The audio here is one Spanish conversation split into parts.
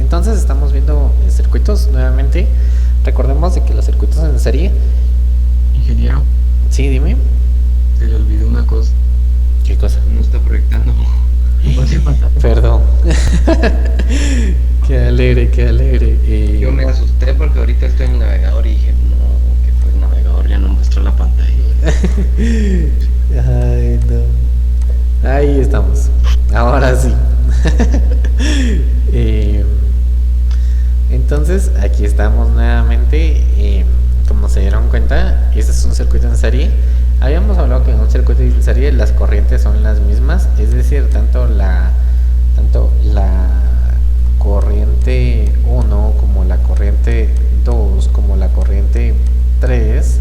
entonces estamos viendo circuitos nuevamente. Recordemos de que los circuitos en serie... Ingeniero. Sí, dime. Se le olvidó una cosa. ¿Qué cosa? No está proyectando. Perdón. Qué alegre, qué alegre. Yo me asusté porque ahorita estoy en el navegador y dije, no, que fue el navegador, ya no muestra la pantalla. Ay, no. Ahí estamos. Ahora sí. Entonces, aquí estamos nuevamente. Como se dieron cuenta, este es un circuito en serie. Habíamos hablado que en un circuito en serie las corrientes son las mismas, es decir, tanto la corriente 1 como la corriente 2 como la corriente 3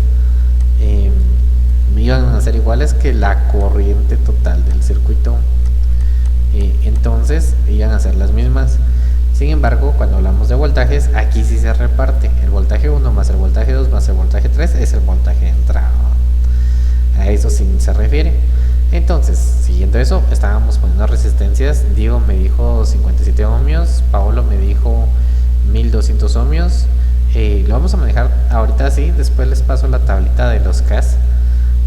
iban a ser iguales que la corriente total del circuito. Entonces iban a ser las mismas. Sin embargo, cuando hablamos de voltajes, aquí sí se reparte. El voltaje 1 más el voltaje 2 más el voltaje 3 es el voltaje de entrada. A eso sí se refiere. Entonces, siguiendo eso, estábamos poniendo resistencias. Diego me dijo 57 ohmios, Paolo me dijo 1200 ohmios. Lo vamos a manejar ahorita así, después les paso la tablita de los CAS.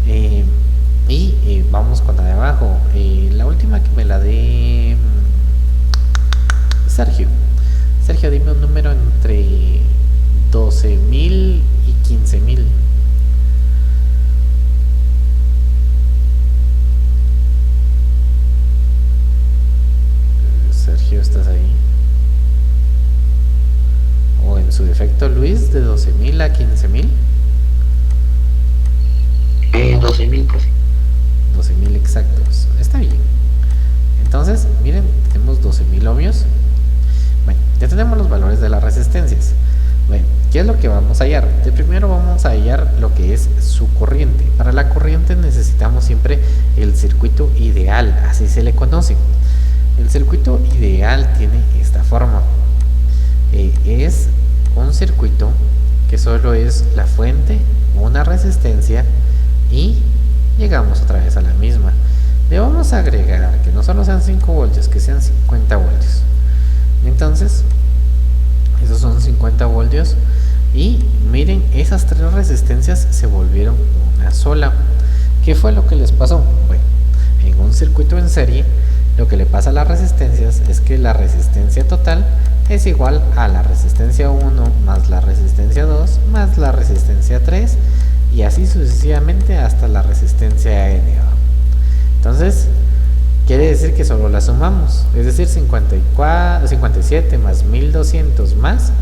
Y vamos con la de abajo. La última que me la dé Sergio. Sergio, dime un número entre 12.000 y 15.000. Sergio, ¿estás ahí? O en su defecto, Luis, de 12.000 a 15.000. 12.000, profe. 12.000 exactos. Está bien. Entonces, miren, tenemos 12.000 ohmios. Bueno, ya tenemos los valores de las resistencias. Bueno, ¿qué es lo que vamos a hallar? De primero vamos a hallar lo que es su corriente. Para la corriente necesitamos siempre el circuito ideal, así se le conoce. El circuito ideal tiene esta forma. Es un circuito que solo es la fuente, una resistencia y llegamos otra vez a la misma. Le vamos a agregar que no solo sean 5 voltios, que sean 50 voltios. Entonces, esos son 50 voltios. Y miren, esas tres resistencias se volvieron una sola. ¿Qué fue lo que les pasó? Bueno, en un circuito en serie, lo que le pasa a las resistencias es que la resistencia total es igual a la resistencia 1 más la resistencia 2 más la resistencia 3 y así sucesivamente hasta la resistencia n. Entonces, quiere decir que solo la sumamos, es decir, 57 más 1200 más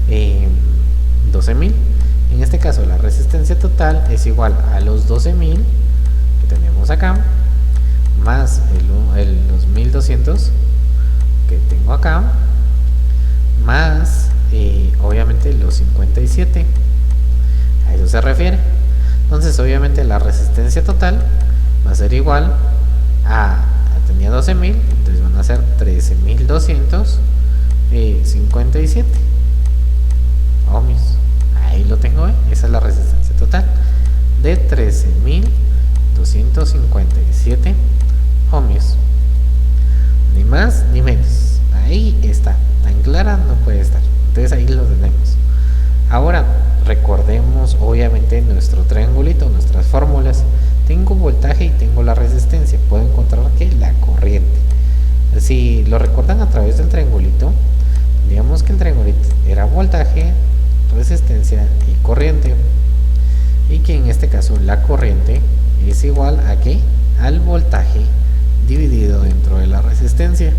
12.000. En este caso, la resistencia total es igual a los 12.000 que tenemos acá, más los 1200 que tengo acá, más obviamente los 57. A eso se refiere. Entonces, obviamente, la resistencia total va a ser igual a tenía 12.000, entonces van a ser 13.257 ohmios. Ahí lo tengo, esa es la resistencia total de 13.257 ohmios. Ni más ni menos. Ahí está, tan clara no puede estar. Entonces ahí lo tenemos. Ahora recordemos obviamente nuestro triangulito, nuestras fórmulas. Tengo voltaje y tengo la resistencia. Puedo encontrar que la corriente. Si lo recuerdan a través del triangulito, digamos que el triangulito era voltaje, resistencia y corriente. Y que en este caso la corriente es igual a ¿qué? Al voltaje dividido dentro de la resistencia.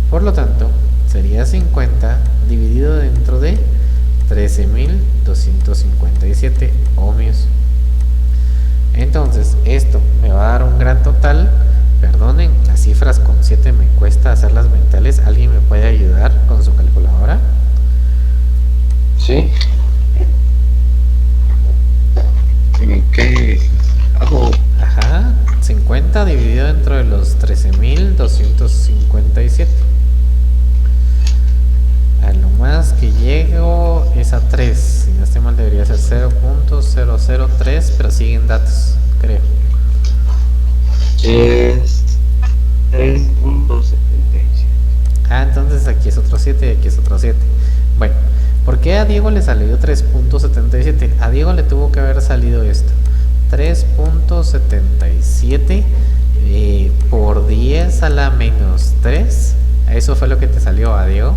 Por lo tanto, sería 50 dividido dentro de 13.257 ohmios. Entonces, esto me va a dar un gran total. Perdonen, las cifras con 7 me cuesta hacerlas mentales. ¿Alguien me puede ayudar con su calculadora? Sí. ¿Qué hago? Ajá, 50 dividido dentro de los 13.257. A lo más que llego es a 3. Si no estoy mal, debería ser 0.003, pero siguen datos, creo. Es 3.77. Ah, entonces aquí es otro 7 y aquí es otro 7. Bueno, ¿por qué a Diego le salió 3.77? A Diego le tuvo que haber salido esto. 3.77 por 10 a la menos 3. Eso fue lo que te salió a Diego.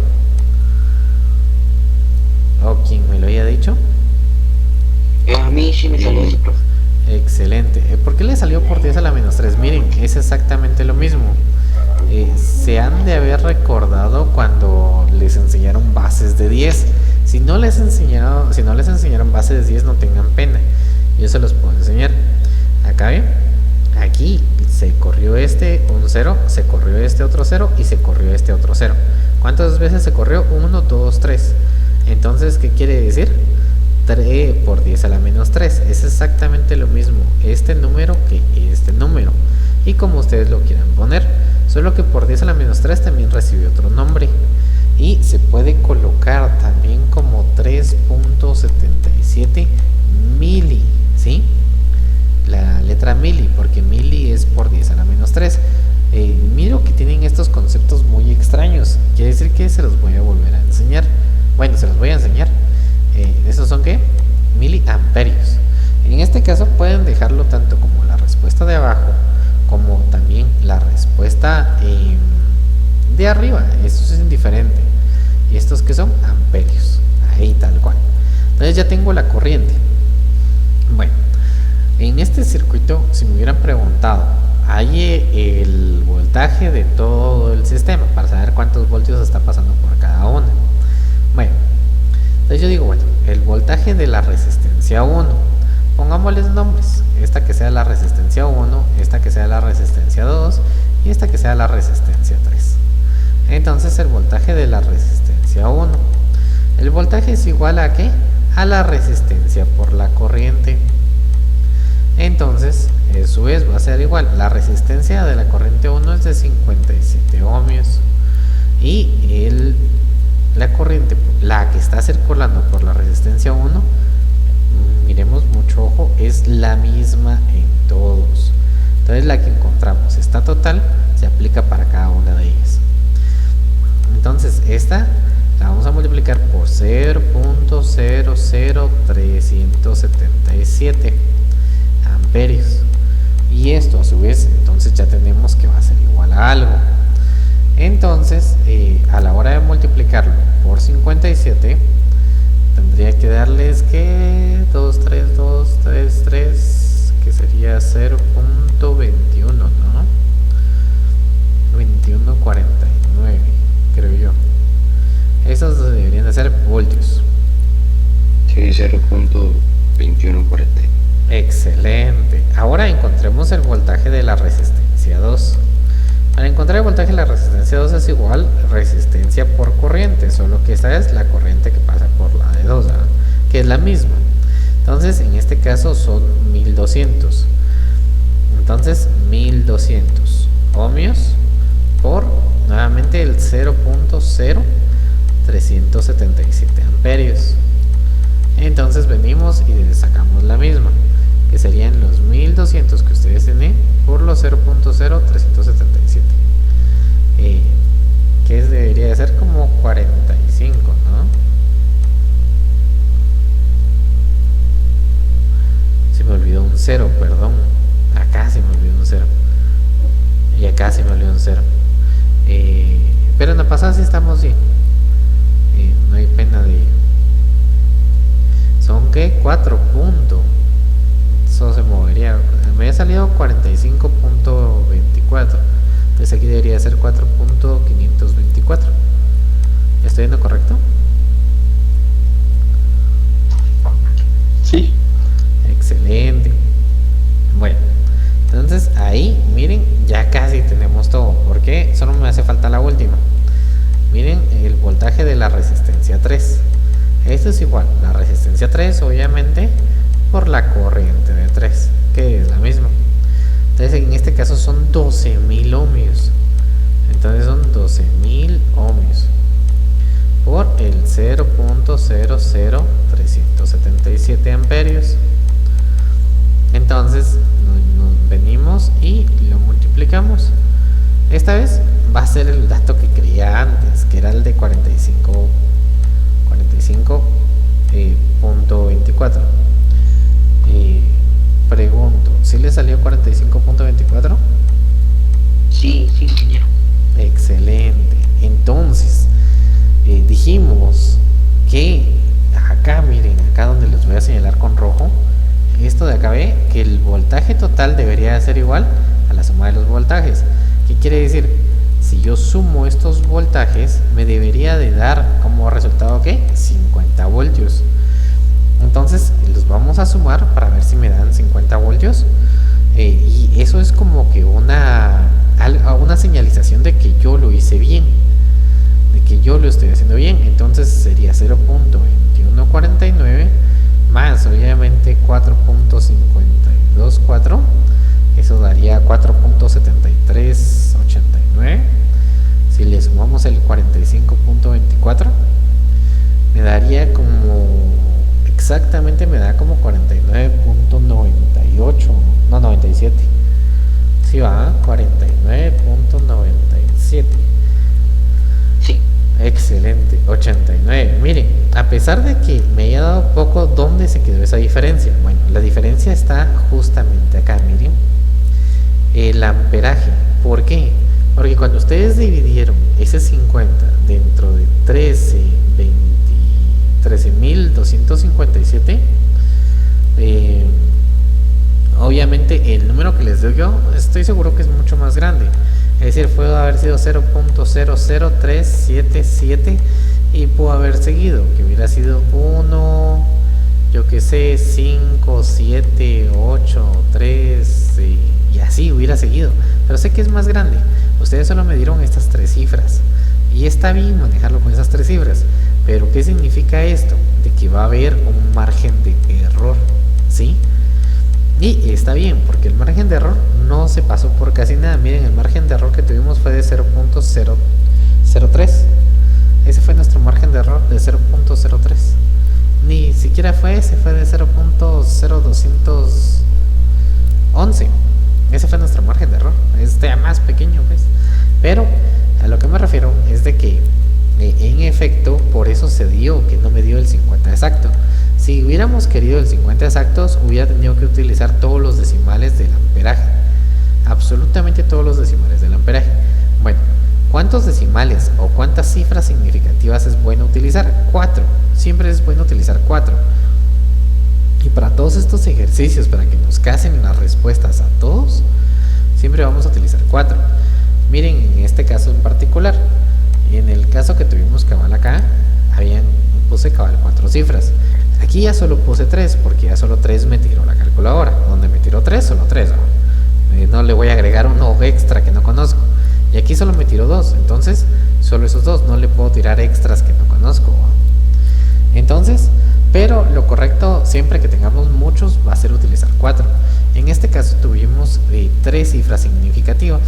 ¿O quien me lo haya dicho? A mí sí me salió eso, profe. Excelente. ¿Por qué le salió por 10 a la menos 3? Miren, es exactamente lo mismo. Se han de haber recordado cuando les enseñaron bases de 10. Si no les enseñaron bases de 10, no tengan pena. Yo se los puedo enseñar. Acá ven, aquí se corrió este un 0, se corrió este otro 0 y se corrió este otro 0. ¿Cuántas veces se corrió? 1, 2, 3. Entonces, ¿qué quiere decir? 3 por 10 a la menos 3. Es exactamente lo mismo este número que este número. Y como ustedes lo quieran poner. Solo que por 10 a la menos 3 también recibe otro nombre. Y se puede colocar también como 3.77 mili. ¿Sí? La letra mili, porque mili es por 10 a la menos 3. Miro que tienen estos conceptos muy extraños. Quiere decir que se los voy a volver a enseñar. Bueno, se los voy a enseñar. ¿Esos son qué? Miliamperios. En este caso pueden dejarlo tanto como la respuesta de abajo como también la respuesta de arriba. Esto es indiferente. ¿Y estos qué son? Amperios. Ahí tal cual. Entonces ya tengo la corriente. Bueno, en este circuito, si me hubieran preguntado, hay el voltaje de todo el sistema para saber cuántos voltios está pasando por cada una. Bueno, entonces yo digo, bueno, el voltaje de la resistencia 1, pongámosles nombres, esta que sea la resistencia 1, esta que sea la resistencia 2 y esta que sea la resistencia 3. Entonces el voltaje de la resistencia 1, el voltaje es igual a ¿qué? A la resistencia por la corriente. Entonces, eso es, va a ser igual. La resistencia de la corriente 1 es de 57 ohmios. Y la corriente, la que está circulando por la resistencia 1, miremos mucho ojo, es la misma en todos. Entonces, la que encontramos, esta total, se aplica para cada una de ellas. Entonces, esta la vamos a multiplicar por 0.00377 amperios, y esto a su vez entonces ya tenemos que va a ser igual a algo. Entonces a la hora de multiplicarlo por 57 tendría que darles que 23233, que sería 0.21, ¿no? 2149 creo yo. Esos deberían de ser voltios. Sí, 0.2140. Excelente. Ahora encontremos el voltaje de la resistencia 2. Para encontrar el voltaje de la resistencia 2 es igual resistencia por corriente, solo que esta es la corriente que pasa por la de 2, ¿verdad? Que es la misma. Entonces, en este caso son 1200. Entonces, 1200 ohmios por nuevamente el 0.0377 amperios. Entonces venimos y le sacamos la misma, que serían los 1200 que ustedes tienen por los 0.0377, que debería de ser como 45, ¿no? Se me olvidó un 0, perdón. Acá se me olvidó un 0 y acá se me olvidó un 0, pero en la pasada sí estamos bien. No hay pena de ello. Son que 4 puntos. Eso se movería. Me ha salido 45.24. Entonces aquí debería ser 4.524. ¿Estoy viendo correcto? Sí. Excelente. Bueno, entonces ahí, miren, ya casi tenemos todo. ¿Por qué? Solo me hace falta la última. Miren el voltaje de la resistencia 3. Esto es igual, la resistencia 3 obviamente por la corriente de 3, que es la misma. Entonces en este caso son 12.000 ohmios. Entonces son 12.000 ohmios por el 0.00377 amperios. Entonces nos venimos y lo multiplicamos. Esta vez va a ser el dato que creía antes, que era el de 45.24. Pregunto, ¿sí le salió 45.24? Sí, sí, ingeniero. Excelente. Entonces, dijimos que acá, miren, acá donde les voy a señalar con rojo, esto de acá ve que el voltaje total debería ser igual a la suma de los voltajes. ¿Qué quiere decir? Si yo sumo estos voltajes, me debería de dar como resultado, ¿qué? 50 voltios. Entonces los vamos a sumar para ver si me dan 50 voltios. Y eso es como que una señalización de que yo lo hice bien, de que yo lo estoy haciendo bien. Entonces sería 0.2149 más obviamente 4.524, eso daría 4.7389. Si le sumamos el 45.24, me daría como, exactamente me da como 49.98, no, 97. Sí va, 49.97. Sí. Excelente, 89. Miren, a pesar de que me haya dado poco, ¿dónde se quedó esa diferencia? Bueno, la diferencia está justamente acá, miren. El amperaje. ¿Por qué? Porque cuando ustedes dividieron ese 50 dentro de 13.257, obviamente el número que les doy yo estoy seguro que es mucho más grande. Es decir, pudo haber sido 0.00377 y pudo haber seguido, que hubiera sido 1, yo que sé, 5, 7, 8, 3 y así hubiera seguido. Pero sé que es más grande. Ustedes solo me dieron estas tres cifras y está bien manejarlo con esas tres cifras. Pero ¿qué significa esto? De que va a haber un margen de error, ¿sí? Y está bien, porque el margen de error no se pasó por casi nada. Miren, el margen de error que tuvimos fue de 0.003. Ese fue nuestro margen de error, de 0.03. Ni siquiera fue ese, fue de 0.0211. Ese fue nuestro margen de error. Este más pequeño, pues. Pero a lo que me refiero es de que en efecto, por eso se dio que no me dio el 50 exacto. Si hubiéramos querido el 50 exactos, hubiera tenido que utilizar todos los decimales del amperaje. Absolutamente todos los decimales del amperaje. Bueno, ¿cuántos decimales o cuántas cifras significativas es bueno utilizar? 4. Siempre es bueno utilizar 4. Y para todos estos ejercicios, para que nos casen las respuestas a todos, siempre vamos a utilizar 4. Miren, en este caso en particular, en el caso que tuvimos cabal acá, puse cabal 4 cifras. Aquí ya solo puse 3, porque ya solo 3 me tiró la calculadora. Donde me tiró 3, solo 3, ¿no? No le voy a agregar uno extra que no conozco. Y aquí solo me tiró 2, entonces solo esos 2, no le puedo tirar extras que no conozco, ¿no? Entonces, pero lo correcto siempre que tengamos muchos va a ser utilizar 4. En este caso tuvimos 3 cifras significativas.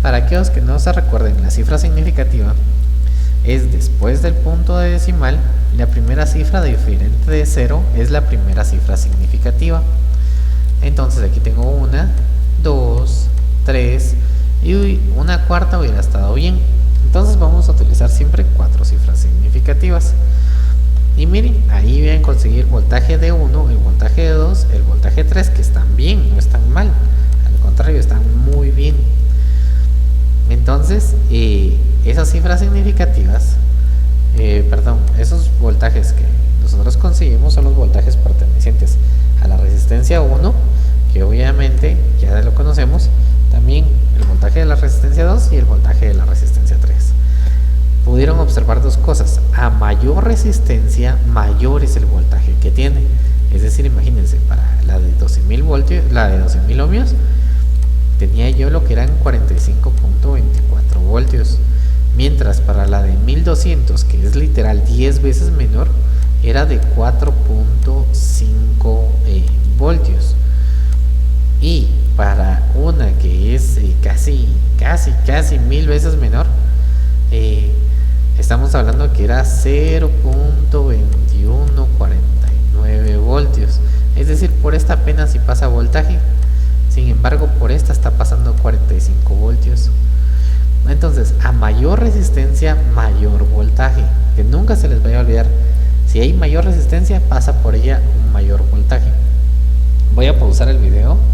Para aquellos que no se recuerden, la cifra significativa es después del punto de decimal, la primera cifra diferente de 0 es la primera cifra significativa. Entonces aquí tengo 1, 2, 3 y una cuarta hubiera estado bien. Entonces vamos a utilizar siempre 4 cifras significativas. Y miren, ahí voy a conseguir voltaje de 1, el voltaje de 2, el voltaje de 3, que están bien, no están mal. Al contrario, están muy bien. Entonces, esas cifras significativas, esos voltajes que nosotros conseguimos son los voltajes pertenecientes a la resistencia 1, que obviamente ya lo conocemos, también el voltaje de la resistencia 2 y el voltaje de la resistencia 3. Pudieron observar dos cosas: a mayor resistencia, mayor es el voltaje que tiene. Es decir, imagínense, para la de 12.000 voltios, la de 12.000 ohmios, tenía yo lo que eran 45.24 voltios, mientras para la de 1200, que es literal 10 veces menor, era de 4.5 voltios. Y para una que es casi 1000 veces menor, estamos hablando que era 0.2149 voltios. Es decir, por esta apenas si pasa voltaje. Sin embargo, por esta está pasando 45 voltios. Entonces, a mayor resistencia, mayor voltaje. Que nunca se les vaya a olvidar. Si hay mayor resistencia, pasa por ella un mayor voltaje. Voy a pausar el video.